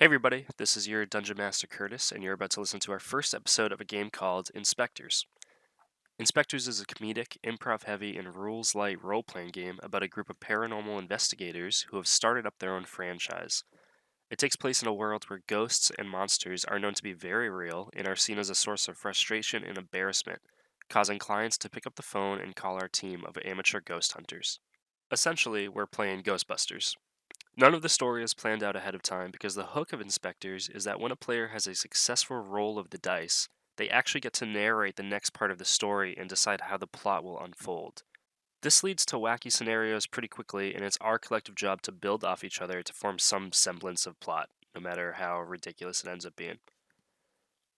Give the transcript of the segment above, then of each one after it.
Hey everybody, this is your Dungeon Master Curtis, and you're about to listen to our first episode of a game called Inspectors. Inspectors is a comedic, improv-heavy, and rules-light role-playing game about a group of paranormal investigators who have started up their own franchise. It takes place in a world where ghosts and monsters are known to be very real and are seen as a source of frustration and embarrassment, causing clients to pick up the phone and call our team of amateur ghost hunters. Essentially, we're playing Ghostbusters. None of the story is planned out ahead of time because the hook of Inspectors is that when a player has a successful roll of the dice, they actually get to narrate the next part of the story and decide how the plot will unfold. This leads to wacky scenarios pretty quickly, and it's our collective job to build off each other to form some semblance of plot, no matter how ridiculous it ends up being.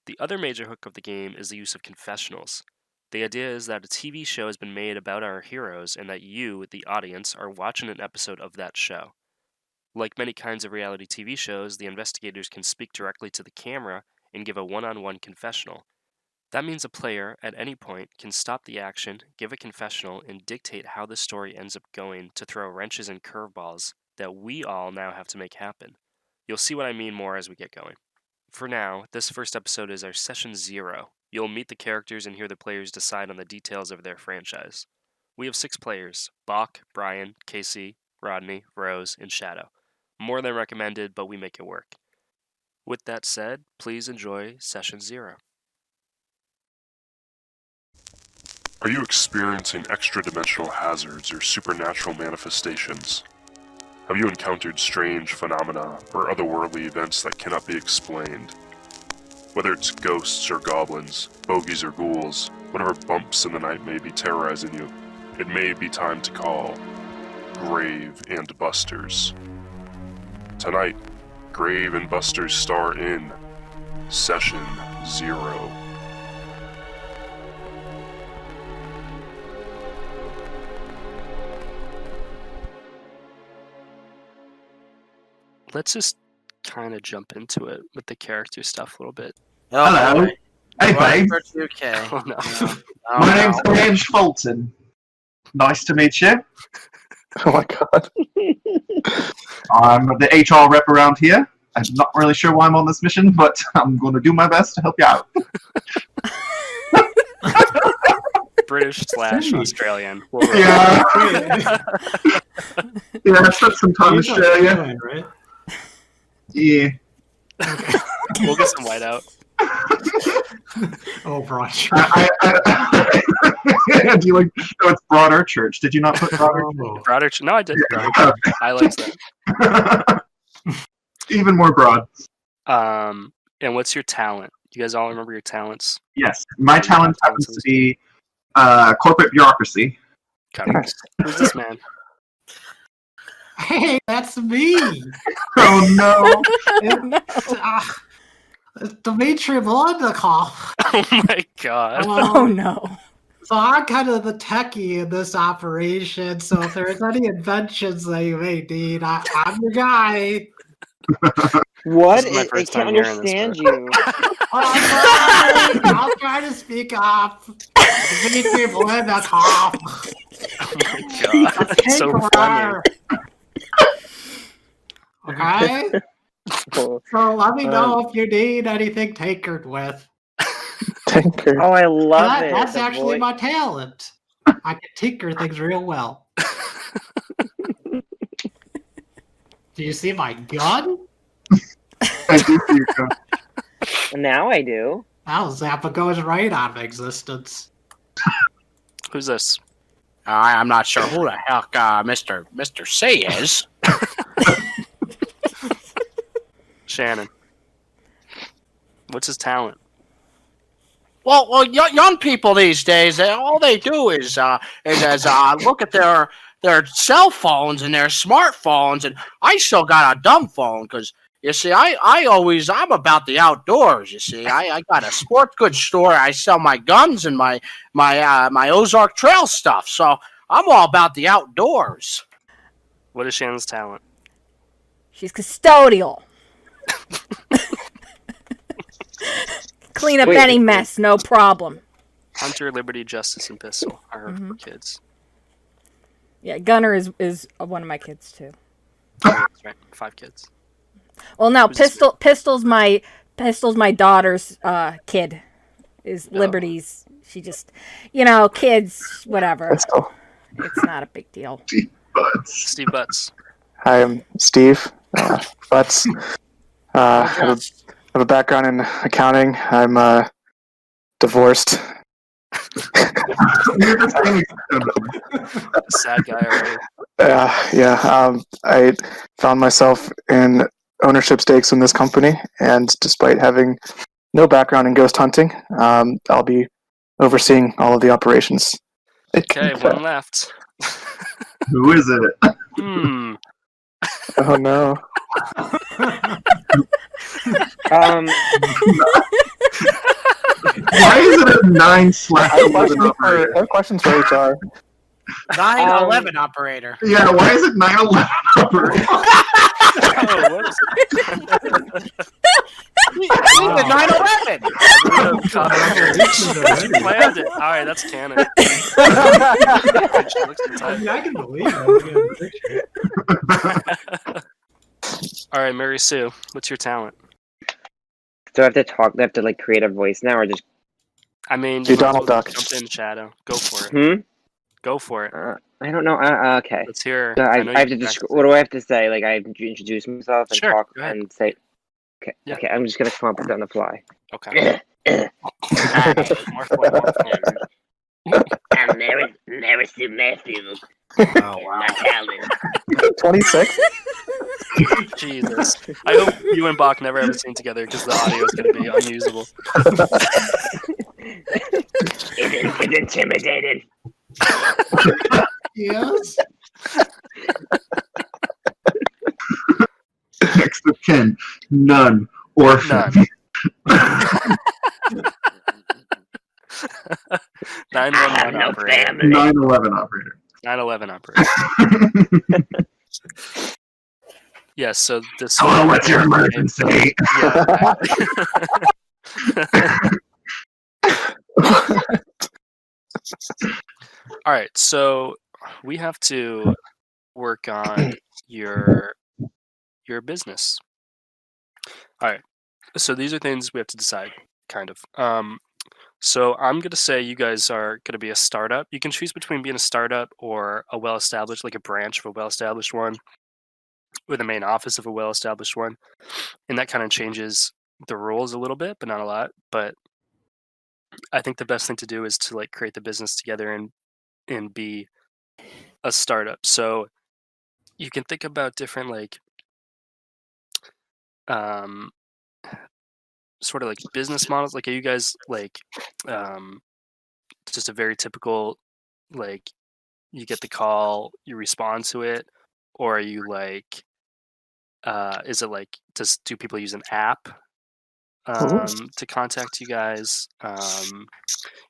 The other major hook of the game is the use of confessionals. The idea is that a TV show has been made about our heroes and that you, the audience, are watching an episode of that show. Like many kinds of reality TV shows, the investigators can speak directly to the camera and give a one-on-one confessional. That means a player, at any point, can stop the action, give a confessional, and dictate how the story ends up going to throw wrenches and curveballs that we all now have to make happen. You'll see what I mean more as we get going. For now, this first episode is our Session 0. You'll meet the characters and hear the players decide on the details of their franchise. We have 6 players: Bach, Brian, Casey, Rodney, Rose, and Shadow. More than recommended, but we make it work. With that said, please enjoy Session 0. Are you experiencing extra-dimensional hazards or supernatural manifestations? Have you encountered strange phenomena or otherworldly events that cannot be explained? Whether it's ghosts or goblins, bogies or ghouls, whatever bumps in the night may be terrorizing you, it may be time to call Grave and Bustrs. Tonight, Grave and Bustrs star in Session 0. Let's just kind of jump into it with the character stuff a little bit. Hello. Hey, babe. Okay. Oh no. My name's James Fulton. Nice to meet you. Oh my god. I'm the HR rep around here. I'm not really sure why I'm on this mission, but I'm going to do my best to help you out. British/Australian. Yeah. Yeah, I spent some time in Australia. Right? Yeah. We'll get some white out. Oh, broad. Do you like? Oh, it's Broadchurch. Did you not put Broadchurch? Broadchurch? No, I did. Yeah. I liked that. Even more broad. And what's your talent? Do you guys all remember your talents? Yes, my talent happens to be corporate bureaucracy. Who's this man? Hey, that's me. Oh no! It's Dmitry Voldnikov. Oh my god. Oh no. So I'm kind of the techie in this operation, so if there's any inventions that you may need, I'm your guy. What? This is my I first can't time hearing this, understand but- you. I'll try to speak up. Dmitry Voldnikov. Oh my god. That's so funny. Okay? So let me know if you need anything tinkered with. Tinker. Oh, I love it. That's The actually voice. my talent. I can tinker things real well. Do you see my gun? I do see your gun. Now I do. Well, Zappa goes right out of existence. Who's this? I'm not sure who the heck Mr. C is. Shannon. What's his talent? Well, young people these days, all they do is look at their cell phones and their smartphones, and I still got a dumb phone because you see, I'm about the outdoors. You see, I got a sports goods store. I sell my guns and my Ozark Trail stuff, so I'm all about the outdoors. What is Shannon's talent? She's custodial. Clean up any mess, no problem. Hunter, Liberty, Justice, and Pistol are her kids. Yeah, Gunner is one of my kids too. That's right. 5 kids. Well, no, Who's this? Pistol's my daughter's kid. Is Liberty's. She just, kids, whatever. Pistol. It's not a big deal. But Steve Butts. Hi, I'm Steve Butts. I have a background in accounting. I'm divorced. you're the same. Sad guy already. I found myself in ownership stakes in this company, and despite having no background in ghost hunting, I'll be overseeing all of the operations. Okay, one left. Who is it? Oh no. Why is it a 9 slash I have 11 operator? questions for HR. 9/11 operator. Yeah, why is it 9/11 operator? Oh, whoops. The 9/11. You planned it. All right, that's canon. I can believe it. All right, Mary Sue, what's your talent? Do I have to talk? Do I have to create a voice now, or just? I mean, Do you might as Donald well Duck. jump in, Shadow. Go for it. Go for it. I don't know. Okay. Let's hear. So I know have you to. practiced What do I have to say? I have to introduce myself and Sure, talk go ahead. and say. Okay. Yeah. Okay. I'm just gonna come up with it on the fly. Okay. More fun, more fun. I'm never seen Matthew. Oh wow. 26. Jesus. I hope you and Bach never ever sing together because the audio is going to be unusable. It's intimidating. Yes. Next of kin, none. Orphan. None. 911 No operator. family. 9/11 operator. 911 operator. Yes, so this. Hello, what's your emergency? Yeah. All right, so we have to work on your business. All right, so these are things we have to decide, kind of. So I'm gonna say you guys are gonna be a startup. You can choose between being a startup or a well-established, like a branch of a well-established one, or the main office of a well-established one, and that kind of changes the rules a little bit, but not a lot. But I think the best thing to do is to create the business together and be a startup. So you can think about different sort of business models. Are you guys just a very typical you get the call, you respond to it, or are you is it do people use an app to contact you guys? You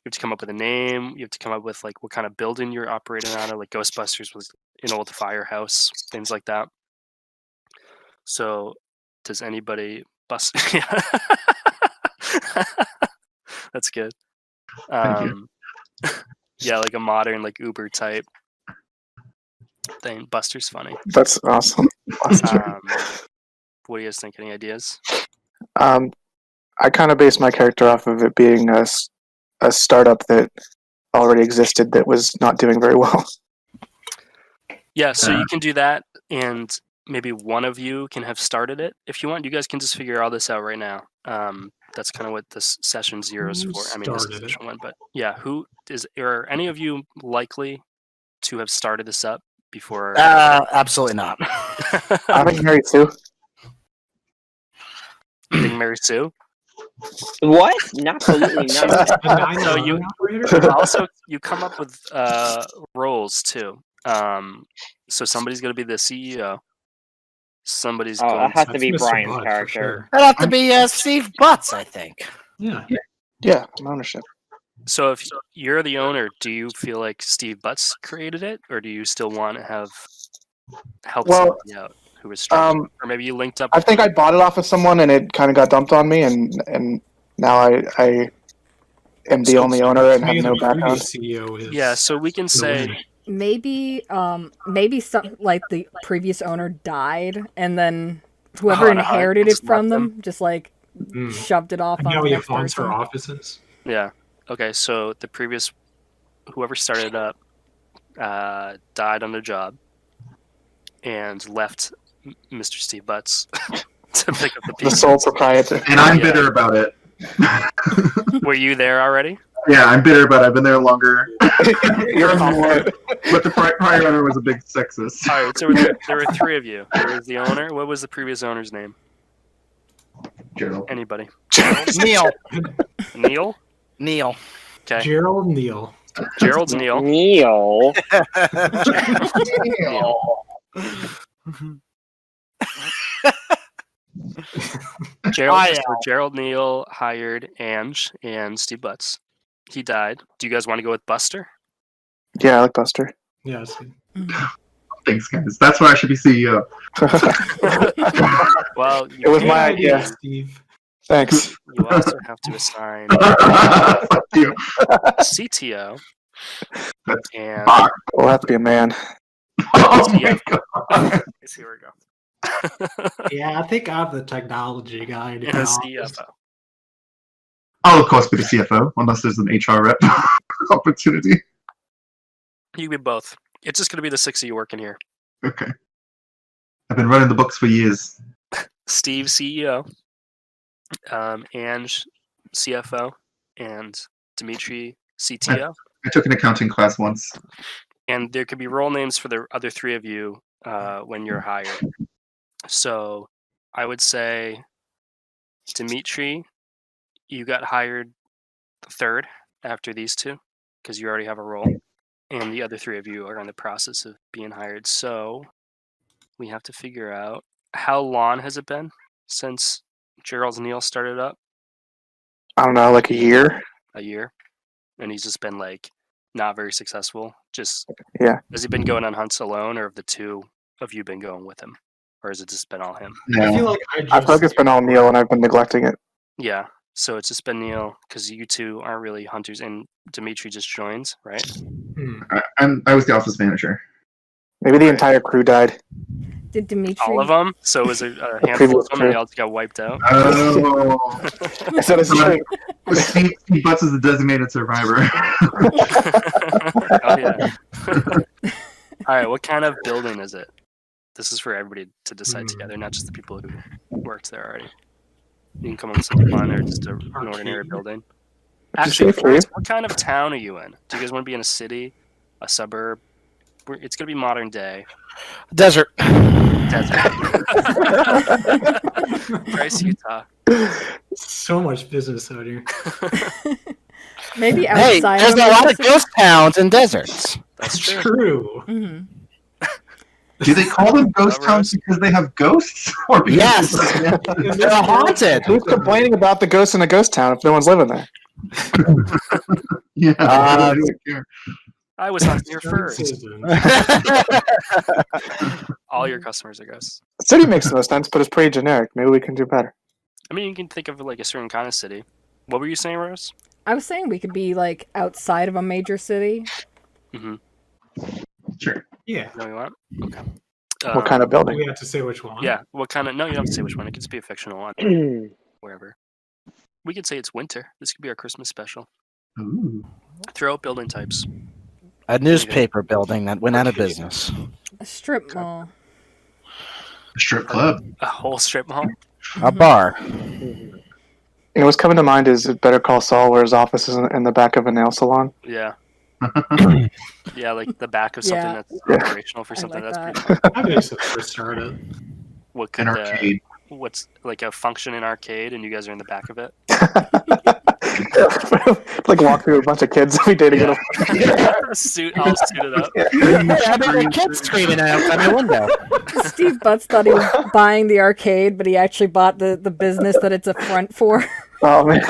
have to come up with a name. You have to come up with what kind of building you're operating out of. Ghost Busters was an old firehouse, things like that. So, does anybody bust? That's good. Thank Yeah, a modern Uber type thing. Buster's funny. That's awesome. What do you guys think? Any ideas? I kind of based my character off of it being a startup that already existed that was not doing very well. Yeah, so you can do that, and maybe one of you can have started it if you want. You guys can just figure all this out right now. That's kind of what this session 0 is Who for. I mean, this is started it? session 1, but yeah, are any of you likely to have started this up before? Absolutely not. I'm married too. You think Mary Sue? What? Absolutely not. So you operator? also you come up with roles too. So somebody's going to be the CEO. Somebody's Oh, going it has to to be Mr. Brian's Butt, for character. sure. That'd have to be Steve Butts, I think. Yeah. Yeah, ownership. So if you're the owner, do you feel like Steve Butts created it, or do you still want to have help Well, somebody out who was struggling? Or maybe you linked up. I think I bought it off of someone and it kind of got dumped on me, and now I am the only owner and have Me no the background. previous CEO is Yeah, so we can say Maybe some the previous owner died, and then Whoever Oh, no, inherited just it from left them, just like Mm. shoved it off And on now the he next owns her person. offices. Yeah. Okay, so the previous, whoever started up, died on the job, and left Mr. Steve Butts to pick up the The pieces. sole proprietor. And I'm Yeah. bitter about it. Were you there already? Yeah, I'm bitter about it. I've been there longer. You're more, but the prior owner was a big sexist. All right, so there were three of you. There was the owner. What was the previous owner's name? Gerald. Anybody? Neil. Neil? Neil. Okay. Gerald Neal. Gerald's Neil. Neil. Neil. Gerald Neal hired Ange and Steve Butts. He died. Do you guys want to go with Buster? Yeah, I like Buster. Yes. Thanks, guys. That's why I should be CEO. Well, It was you, my idea. Steve. Thanks. you also have to assign Fuck you. CTO and Fuck. We'll have to be a man. Oh my Yeah. god. here we go. Yeah, I think I'm the technology guy. And a CFO. I'll of course be the CFO, unless there's an HR rep opportunity. You can be both. It's just going to be the six of you working here. Okay. I've been running the books for years. Steve, CEO, Ange, CFO, and Dimitri, CTO. I took an accounting class once. And there could be role names for the other three of you when you're hired. So I would say, Dimitri, you got hired third after these two because you already have a role. And the other three of you are in the process of being hired. So we have to figure out, how long has it been since Gerald's Neal started up? I don't know, like a year. A year. And he's just been like not very successful. Just Yeah. Has he been going on hunts alone, or have the two of you been going with him? Or has it just been all him? I No. feel like I feel like it's been all Neil and I've been neglecting it. Yeah. So it's just been Neil because you two aren't really hunters, and Dimitri just joins, right? I was the office manager. Maybe the entire crew died. Did Dimitri? All of them. So it was a handful Previous of them, and they crew. all just got wiped out. Oh. So it's true. Steve Butts is the designated survivor. Oh yeah. All right. What kind of building is it? This is for everybody to decide together, not just the people who worked there already. You can come up with something fun or just an ordinary building. Actually, say cave? first, what kind of town are you in? Do you guys want to be in a city, a suburb? It's going to be modern day. Desert. Desert. Bryce, Utah. so much business out here. Maybe Hey, outside. there's a lot of ghost towns and deserts. That's true. True. Mhm. Do they call them ghost towns because they have ghosts? Or because Yes. They're haunted. Who's complaining about the ghosts in a ghost town if no one's living there? Yeah. I don't care. I was not here first. Citizens. All your customers are ghosts. City makes the most sense, but it's pretty generic. Maybe we can do better. I mean, you can think of like a certain kind of city. What were you saying, Rose? I was saying we could be like outside of a major city. Mm-hmm. Sure. Yeah. No, you want? Okay. What kind of building? We have to say which one. Yeah. What kind of? No, you don't have to say which one. It could just be a fictional one. Wherever. We could say it's winter. This could be our Christmas special. Ooh. Throw out building types. A newspaper building that went out of business. A strip mall. A strip club. A whole strip mall. A bar. You know, what's coming to mind is Better Call Saul, where his office is in the back of a nail salon. Yeah. Yeah, like the back of something Yeah. that's Yeah. operational for something like that's that. pretty fun. I guess that's where it started. What could An arcade. what's like a functioning arcade, and you guys are in the back of it? Like walk through a bunch of kids every day to get a Suit, all suited up. I mean, the kid's screaming outside my window. Steve Butts thought he was buying the arcade, but he actually bought the business that it's a front for. Oh man!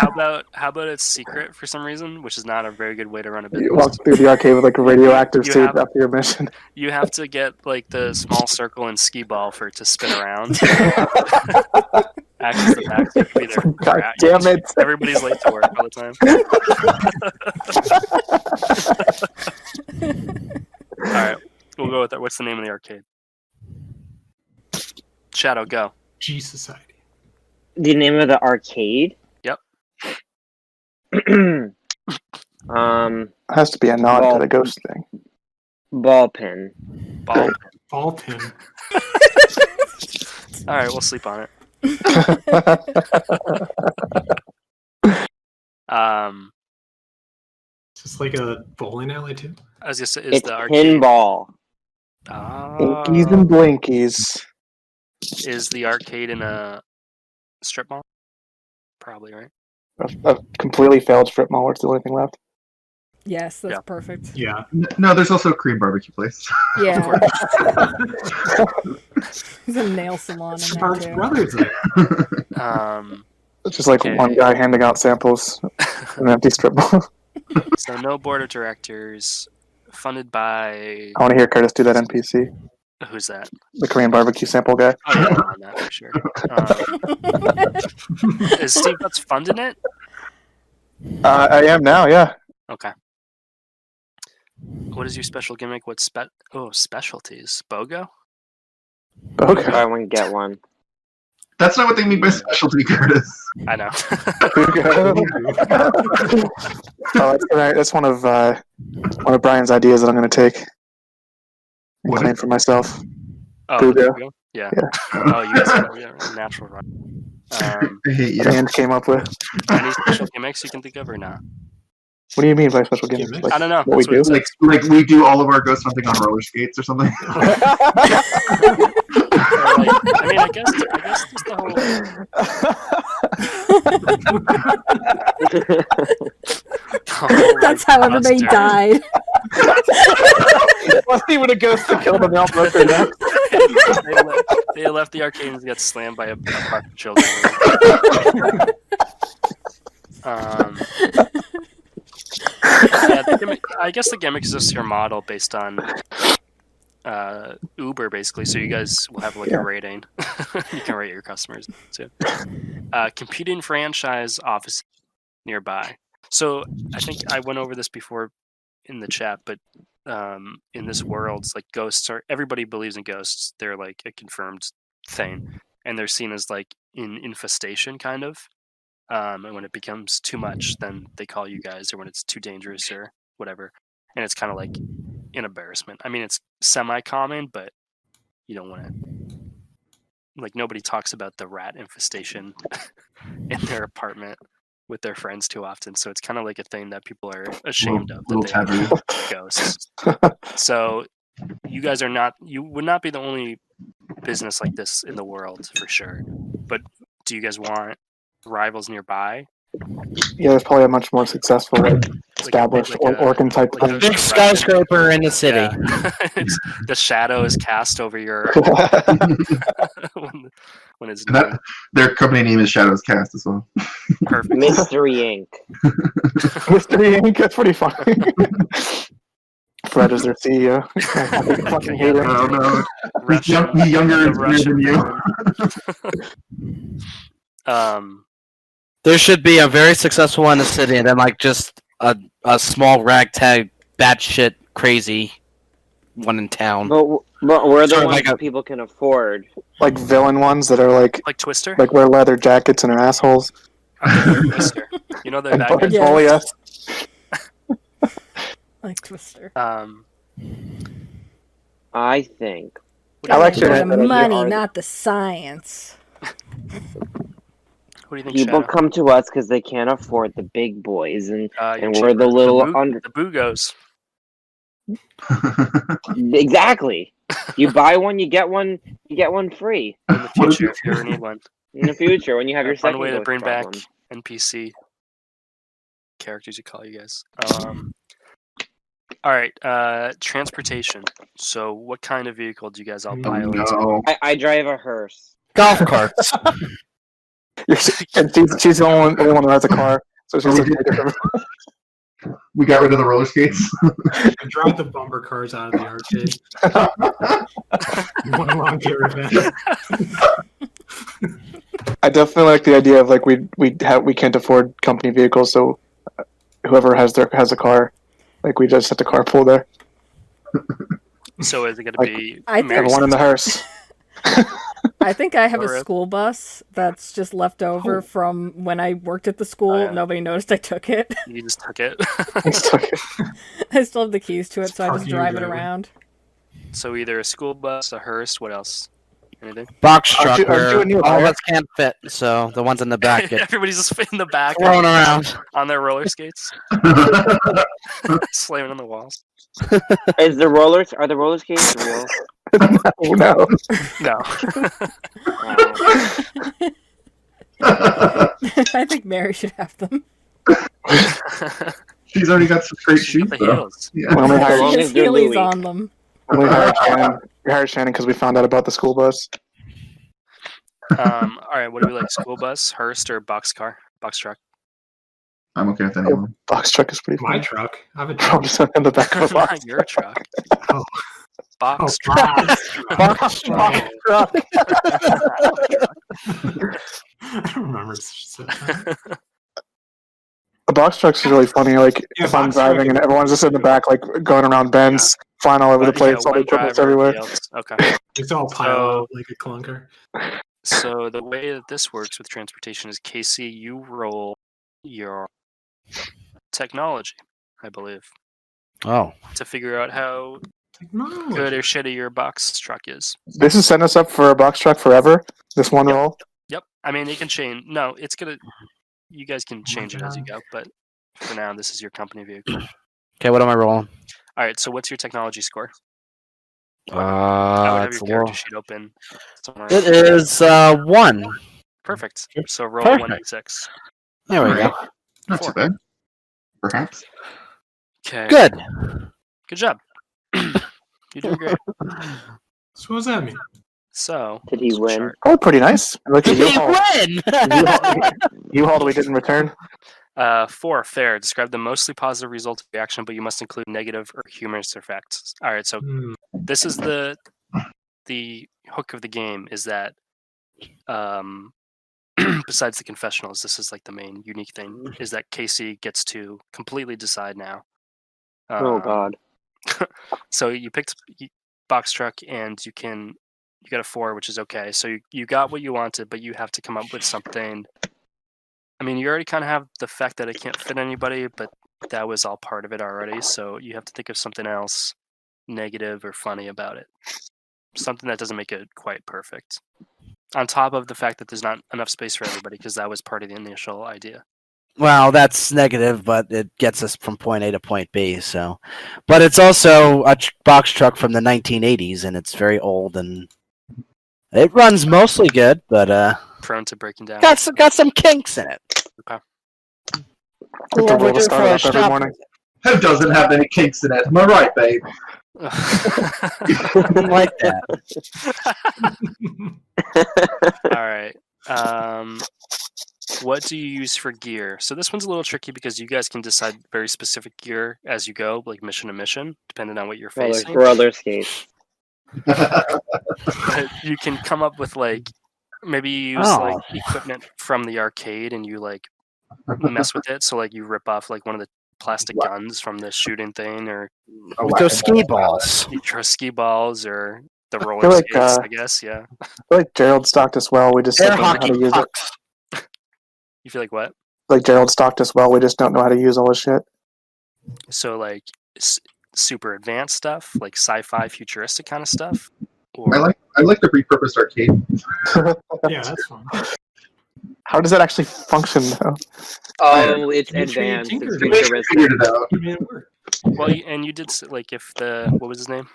How about it's secret for some reason, which is not a very good way to run a You walk business. through the arcade with like a radioactive You suit have- after your mission. You have to get like the small circle and skee ball for it to spin around. Act as the back. So it could be there. God damn it! Everybody's late to work all the time. All right, we'll go with that. What's the name of the arcade? Shadow, go. G Society. The name of the arcade? Yep. It has to be a nod to the ghost thing. Ball pin. Ball. Ball pin. All right, we'll sleep on it. Just like a bowling alley too. I was gonna say, is It's the arcade? pinball. Inkies and blinkies. Is the arcade in a strip mall? Probably, right? A completely failed strip mall where it's the only thing left. Yes, that's Yeah. perfect. Yeah. No, there's also a Korean barbecue place. Yeah. There's a nail salon in there Sparks too. Brothers there. It's just like Okay. one guy handing out samples in an empty strip mall. So no board of directors. Funded by I want to hear Curtis do that NPC, who's that? the Korean barbecue sample guy. Oh yeah, we're on that for sure. Is Steve Butts funding it? I am now, yeah. Okay. What is your special gimmick? What specialties? BOGO? Okay. Buy one, get one. That's not what they mean by specialty, Curtis. I know. That's one of Brian's ideas that I'm going to take and What claim is- for myself. Oh, BOGO. there we go. Yeah. Yeah. Oh, you guys have a natural run. I hate you. Band came up with. Any special gimmicks you can think of or not? What do you mean by special gimmicks? Gimmicks? Like, I don't know. what we That's do? what it Like we do all of our ghost hunting on roller skates or something. Or like, I guess just the whole. That's how everybody died. Wasn't even a ghost that killed him. They all broke their necks. They left the arcade and got slammed by a park of children. Yeah, I guess the gimmick is just your model based on Uber, basically. So you guys will have like a rating. You can rate your customers too. Competing franchise office nearby. So I think I went over this before in the chat, but in this world, like ghosts are. Everybody believes in ghosts. They're like a confirmed thing, and they're seen as like in infestation, kind of. And when it becomes too much, then they call you guys, or when it's too dangerous or whatever. And it's kind of like an embarrassment. I mean, it's semi-common, but you don't want to. Like, nobody talks about the rat infestation in their apartment with their friends too often. So it's kind of like a thing that people are ashamed of, Little that they taboo. have ghosts. So you guys are not. You would not be the only business like this in the world for sure. But do you guys want rivals nearby? Yeah, there's probably a much more successful, like, established Orkin type like a thing. Big skyscraper in the city. Yeah. The shadow is cast over your when it's That- Their company name is Shadows Cast as well. perfect. Mystery Inc. Mystery Inc. That's pretty funny. Fred is their CEO. I fucking hate him. Oh no, Russian, he's younger the and than you. Russian There should be a very successful one in the city, and then like just a small ragtag, batshit crazy one in town. But we're the Sort of ones like that a- people can afford. Like villain ones that are like Twister. wear leather jackets and are assholes. Twister. You know the And bad fucking guys. Yeah. bully us. Like Twister. I think. I like For your the Shadow. money, Are the- not the science. What do you think, People Shadow? come to us because they can't afford the big boys, and You're we're the cheaper. little the under. The Boogos. Exactly. You buy one, you get one. You get one free In the future, if you ever need one. in the future when you have your A fun second way to ghost bring problem. back NPC characters you call you guys. All right, transportation. So, what kind of vehicle do you guys all buy? No, I drive a hearse. Golf carts. And she's the only one who has a car, so she's like, we got rid of the roller skates. I drive the bumper cars out of the arcade. One longer event. I definitely like the idea of like we can't afford company vehicles, so whoever has a car, like we just have to carpool there. So, is it going to Like, be I think- Mary Everyone in the hearse. I think I have a Alright. school bus that's just left over from when I worked at the school. Oh, yeah. Nobody noticed I took it. You just took it. I still have the keys to it, so I just Parking your drive it driveway. around. So either a school bus, a hearse. What else? Anything? Box Aren't truck you- aren't you a where new all of hire? us can't fit, so the ones in the back get Everybody's just in the back thrown around. on their roller skates, slamming on the walls. Are the roller skates real? Oh, no. No. I think Mary should have them. She's already got some great shoes, the though. heels. Yeah. We only As hired, long She as has they're Heelys Louis. on them. we hired Shannon. We hired Shannon because we found out about the school bus. All right. What do we like? School bus, hearse, or box car? Box truck. I'm okay with any of them. Box truck is pretty My fun. truck. I have a I'm truck. just in the back of a box. Not your truck. Oh. Box Oh, truck. box truck. Box truck. I don't remember. The box truck's really funny. Like Yeah, if I'm box truck driving is- and everyone's just in the back, like going around bends, flying all over the place, all the one equipment's driver, everywhere. everybody else. Okay. It's all piled up like a clunker. So the way that this works with transportation is, Casey, you roll your technology, I believe, Oh, to figure out how Technology. good or shitty your box truck is. This is setting us up for a box truck forever. This one roll. Yep. I mean, it can change. No, it's gonna. You guys can change it as you go, but for now, this is your company vehicle. okay. What am I rolling? All right. So what's your technology score? I would have It's your a character roll. sheet open somewhere. It is 1. Perfect. So roll Perfect. 1d6. There we go. Not too bad. Perhaps. Okay. Good. Good job. You're doing great. So what does that mean? So Did he win? chart. Oh, pretty nice. Like the Did he U-Haul. win? U-Haul we didn't return. 4, fair. Describe the mostly positive result of the action, but you must include negative or humorous effects. All right, so Hmm. this is the hook of the game, is that besides the confessionals, this is like the main unique thing, is that Casey gets to completely decide now. Oh Um, God. So you picked box truck, and you got a 4, which is okay. So you got what you wanted, but you have to come up with something. I mean, you already kind of have the fact that it can't fit anybody, but that was all part of it already. So you have to think of something else negative or funny about it. Something that doesn't make it quite perfect. On top of the fact that there's not enough space for everybody, because that was part of the initial idea. Well, that's negative, but it gets us from point A to point B. So, but it's also a box truck from the 1980s, and it's very old, and it runs mostly good, but Prone to breaking down. got some kinks in it. Okay. Have to roll to start it up every morning. Who doesn't have any kinks in it? Am I right, babe? like that. All right. What do you use for gear? So this one's a little tricky because you guys can decide very specific gear as you go, like mission to mission, depending on what you're facing. Roller skates. But you can come up with like maybe you use like equipment from the arcade and you like mess with it. So like you rip off like one of the plastic guns from the shooting thing, or With those ski balls. you throw ski balls or the roller feel like, skates. I guess, yeah. I feel like Gerald stocked us well. We just Air don't know how hockey to use it. pucks. You feel like what? Like Gerald stocked us well. We just don't know how to use all this shit. So like super advanced stuff, like sci-fi, futuristic kind of stuff. Or I like the repurposed arcade. Yeah, that's fine. How does that actually function, though? Oh, it's Make sure you advanced. tinker It's it. futuristic. Figured it out. You made it work. well, and you did like if the what was his name?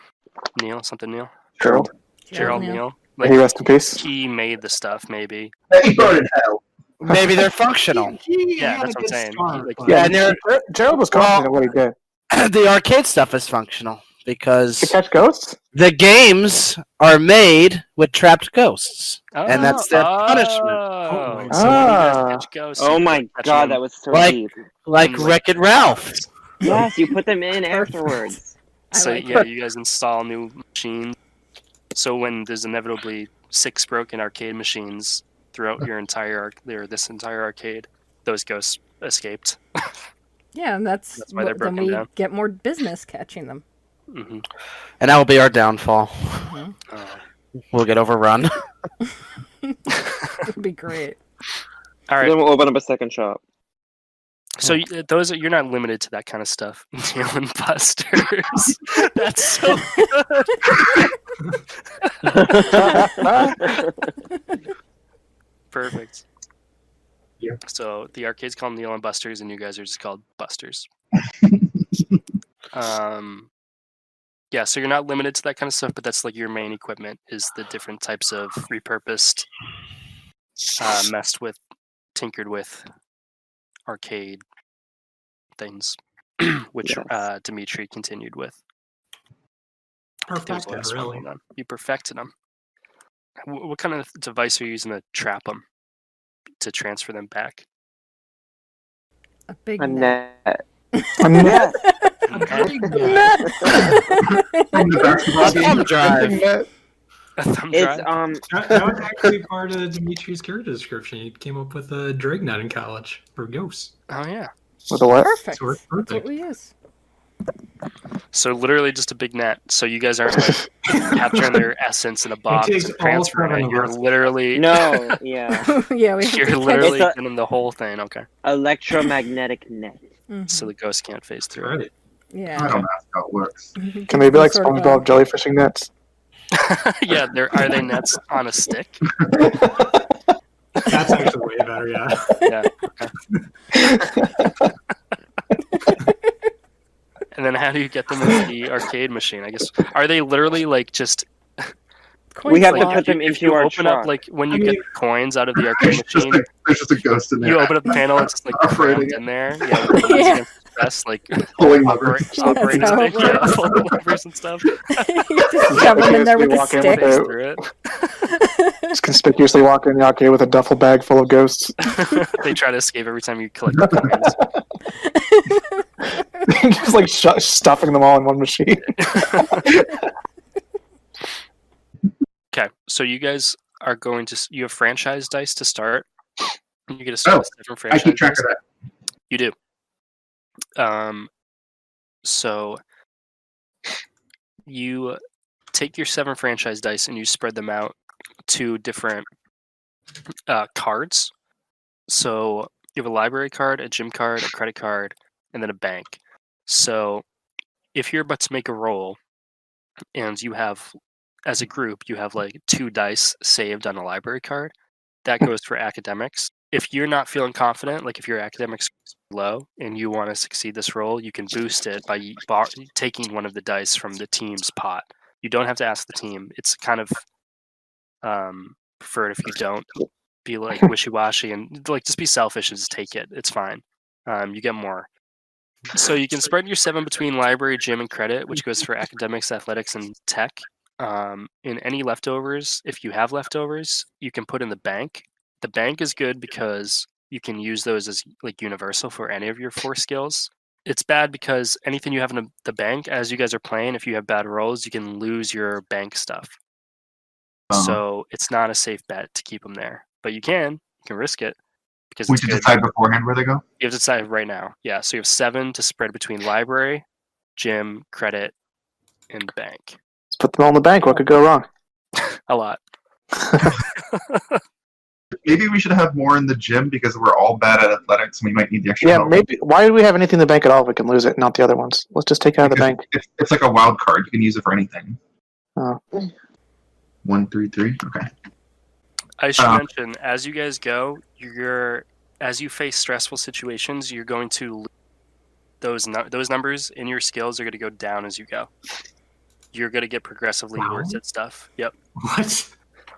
Neil Neil. Gerald. Gerald Neil. Neil. May Like he rest in peace. he made the stuff, maybe. He burned in hell. Maybe they're functional. He Yeah, had that's a what I'm good saying. start, Like, but- Yeah, and they're, Gerald was confident in what he did. the arcade stuff is functional because To catch ghosts? the games are made with trapped ghosts, and that's their punishment. Oh, Oh, so when you guys ah. catch ghosts, Oh you my catch God, them. that was so Like- deep. Like Mm. Wreck-It Ralph. Yes, you put them in afterwards. I So like yeah, you guys install new machines. So when there's inevitably 6 broken arcade machines throughout your entire this entire arcade, those ghosts escaped. Yeah, and that's why they're then broken we down. get more business catching them. Hmm And that will be our downfall. Oh. We'll get overrun. It'd be great. All right. Then we'll open up a second shop. So you're not limited to that kind of stuff. Grave Bustrs. That's so good. Perfect. Yeah. So the arcade's called Neil and Busters, and you guys are just called Busters. Yeah, so you're not limited to that kind of stuff, but that's like your main equipment is the different types of repurposed, messed with, tinkered with arcade things, which Yes. Dimitri continued with. Perfected, really. You perfected them. What kind of device are you using to trap them, to transfer them back? A big A net. net. A net. A big net. From the basketball game. Thumb drive. A thumb It's drive? That was actually part of Dimitri's character description. He came up with a dragnet in college for ghosts. Oh yeah. With a what? Perfect. So it's That's what perfect. we use. So literally just a big net. So you guys aren't like capturing their essence in a box takes and all transferring seven it. of You're us. literally No, yeah. Yeah, we have you're to literally It's a- getting the whole thing. Okay. Electromagnetic net. So the ghost can't phase through it. Right. Yeah. I don't ask how it works. Can they be like Sort of SpongeBob jellyfishing nets? Yeah, are they nets on a stick? That's actually way better, yeah. Yeah. And then how do you get them in the arcade machine? I guess are they literally like just We have to Coin put them if into you our open up truck. like when you I get mean- coins out of the arcade machine, There's just a ghost in there. you open up the panel, it's just like Operating crammed it. in there. Yeah, with the Yeah. music best, like Pulling levers. operating That's how stick, it yeah, works. pulling levers and stuff. you just shove them in there with You a walk in stick. with Phase a- through it. Just conspicuously walk in the arcade with a duffel bag full of ghosts. They try to escape every time you collect the coins. Just like stuffing them all in one machine. Okay, so you guys are going to you have franchise dice to start. You get to start with 7 I franchise keep track dice. of that. You do. So you take your 7 franchise dice and you spread them out to different cards. So you have a library card, a gym card, a credit card, and then a bank. So if you're about to make a roll and you have, as a group, you have like 2 dice saved on a library card, that goes for academics. If you're not feeling confident, like if your academics is low and you want to succeed this roll, you can boost it by taking one of the dice from the team's pot. You don't have to ask the team. It's kind of preferred if you don't be like wishy-washy and like just be selfish and just take it. It's fine. You get more. So you can spread your 7 between library, gym, and credit, which goes for academics, athletics, and tech. In any leftovers, if you have leftovers, you can put in the bank. The bank is good because you can use those as like universal for any of your 4 skills. It's bad because anything you have in the bank, as you guys are playing, if you have bad rolls, you can lose your bank stuff. So it's not a safe bet to keep them there, but you can risk it because We it's should good. decide beforehand where they go. You have to decide right now. Yeah, so you have 7 to spread between library, gym, credit, and bank. Let's put them all in the bank. What could go wrong? A lot. Maybe we should have more in the gym because we're all bad at athletics and we might need the extra Yeah, help. maybe. Why do we have anything in the bank at all if we can lose it, not the other ones? Let's just take it out of the bank. It's like a wild card. You can use it for anything. Oh. 1, 3, 3. Okay. I should mention, as you guys go, as you face stressful situations, you're going to those numbers in your skills are going to go down as you go. You're going to get progressively worse at stuff. Yep. What?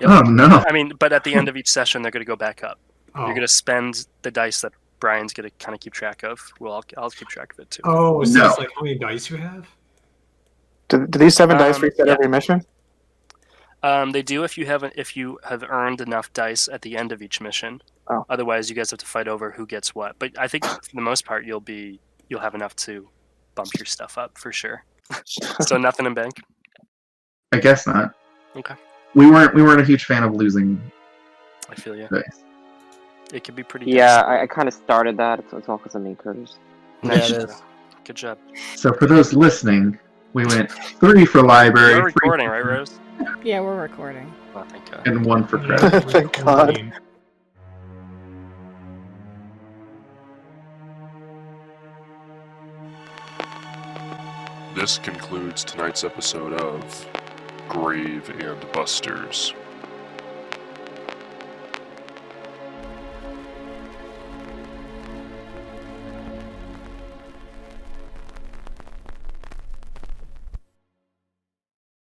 Yep. Oh no. I mean, but at the end of each session, they're going to go back up. Oh. You're going to spend the dice that Brian's going to kind of keep track of. Well, I'll keep track of it too. Oh, so No. it's like how many dice you have? Do these 7 dice reset yeah. every mission? They do if you have earned enough dice at the end of each mission. Oh. Otherwise, you guys have to fight over who gets what. But I think for the most part, you'll have enough to bump your stuff up for sure. So nothing in bank. I guess not. Okay. We weren't a huge fan of losing I feel you. dice. It could be pretty. Yeah, I kind of started that. It's all because of me, Curtis. Nice. Yeah, it is. Good job. So for those listening, we went 3 for library. We're 3 recording, right, Rose? Yeah, we're recording. Oh, thank God. And 1 for credit. Thank God. This concludes tonight's episode of Grave Bustrs.